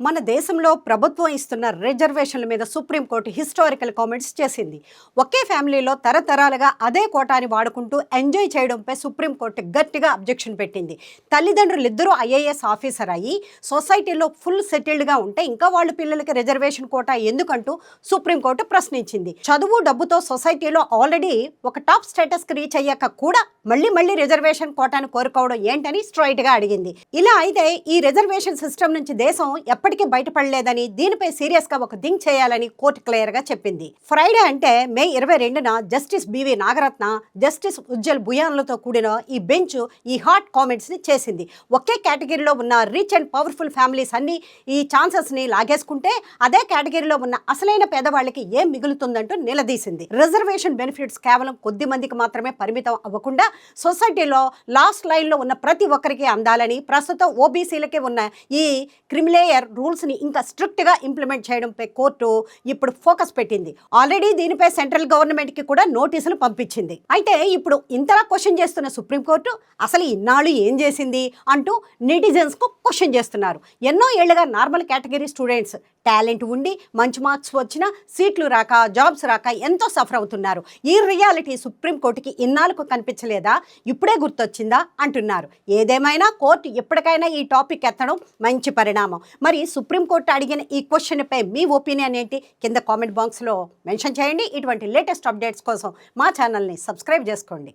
మన దేశంలో ప్రభుత్వం ఇస్తున్న రిజర్వేషన్ల మీద సుప్రీంకోర్టు హిస్టారికల్ కామెంట్స్ చేసింది. ఒకే ఫ్యామిలీలో తరతరాలుగా అదే కోటాని వాడుకుంటూ ఎంజాయ్ చేయడంపై సుప్రీంకోర్టు గట్టిగా అబ్జెక్షన్ పెట్టింది. తల్లిదండ్రులు ఇద్దరూ ఐఏఎస్ ఆఫీసర్ అయ్యి సొసైటీలో ఫుల్ సెటిల్డ్గా ఉంటే ఇంకా వాళ్ళ పిల్లలకి రిజర్వేషన్ కోటా ఎందుకంటూ సుప్రీంకోర్టు ప్రశ్నించింది. చదువు డబ్బుతో సొసైటీలో ఆల్రెడీ ఒక టాప్ స్టేటస్కి రీచ్ అయ్యాక కూడా మళ్ళీ రిజర్వేషన్ కోటాను కోరుకోవడం ఏంటని స్ట్రైట్గా అడిగింది. ఇలా అయితే ఈ రిజర్వేషన్ సిస్టమ్ నుంచి దేశం ఎప్పటికీ బయటపడలేదని, దీనిపై సీరియస్ గా ఒక థింక్ చేయాలని కోర్టు క్లియర్ గా చెప్పింది. ఫ్రైడే అంటే మే 22న justice BV Nagarathna, justice Ujjal భుయాన్లతో కూడిన ఈ బెంచ్ ఈ హాట్ కామెంట్స్ ని చేసింది. ఒకే కేటగిరీలో ఉన్న రిచ్ అండ్ పవర్ఫుల్ ఫ్యామిలీస్ అన్ని ఈ ఛాన్సెస్ ని లాగేసుకుంటే అదే కేటగిరీలో ఉన్న అసలైన పేదవాళ్ళకి ఏం మిగులుతుందంటూ నిలదీసింది. రిజర్వేషన్ బెనిఫిట్స్ కేవలం కొద్ది మందికి మాత్రమే పరిమితం అవ్వకుండా సొసైటీలో లాస్ట్ లైన్ లో ఉన్న ప్రతి ఒక్కరికి అందాలని, ప్రస్తుతం ఓబీసీలకి ఉన్న ఈ క్రిమిలేయర్ రూల్స్ ని ఇంకా స్ట్రిక్ట్ గా ఇంప్లిమెంట్ చేయడంపై కోర్టు ఇప్పుడు ఫోకస్ పెట్టింది. ఆల్రెడీ దీనిపై సెంట్రల్ గవర్నమెంట్ కి కూడా నోటీసులు పంపించింది. అయితే ఇప్పుడు ఇంతలా క్వశ్చన్ చేస్తున్న సుప్రీంకోర్టు అసలు ఇన్నాళ్ళు ఏం చేసింది అంటూ నెటిజన్స్ కు క్వశ్చన్ చేస్తున్నారు. ఎన్నో ఏళ్లుగా నార్మల్ కేటగిరీ స్టూడెంట్స్ టాలెంట్ ఉండి మంచి మార్క్స్ వచ్చినా సీట్లు రాక, జాబ్స్ రాక ఎంతో సఫర్ అవుతున్నారు. ఈ రియాలిటీ సుప్రీంకోర్టుకి ఇన్నాళ్ళకు కనిపించలేదా, ఇప్పుడే గుర్తొచ్చిందా అంటున్నారు. ఏదేమైనా కోర్టు ఎప్పటికైనా ఈ టాపిక్ ఎత్తడం మంచి పరిణామం. మరి సుప్రీంకోర్టు అడిగిన ఈ క్వశ్చన్ పై మీ ఒపీనియన్ ఏంటి? కింద కామెంట్ బాక్స్లో మెన్షన్ చేయండి. ఇటువంటి లేటెస్ట్ అప్డేట్స్ కోసం మా ఛానల్ని సబ్స్క్రైబ్ చేసుకోండి.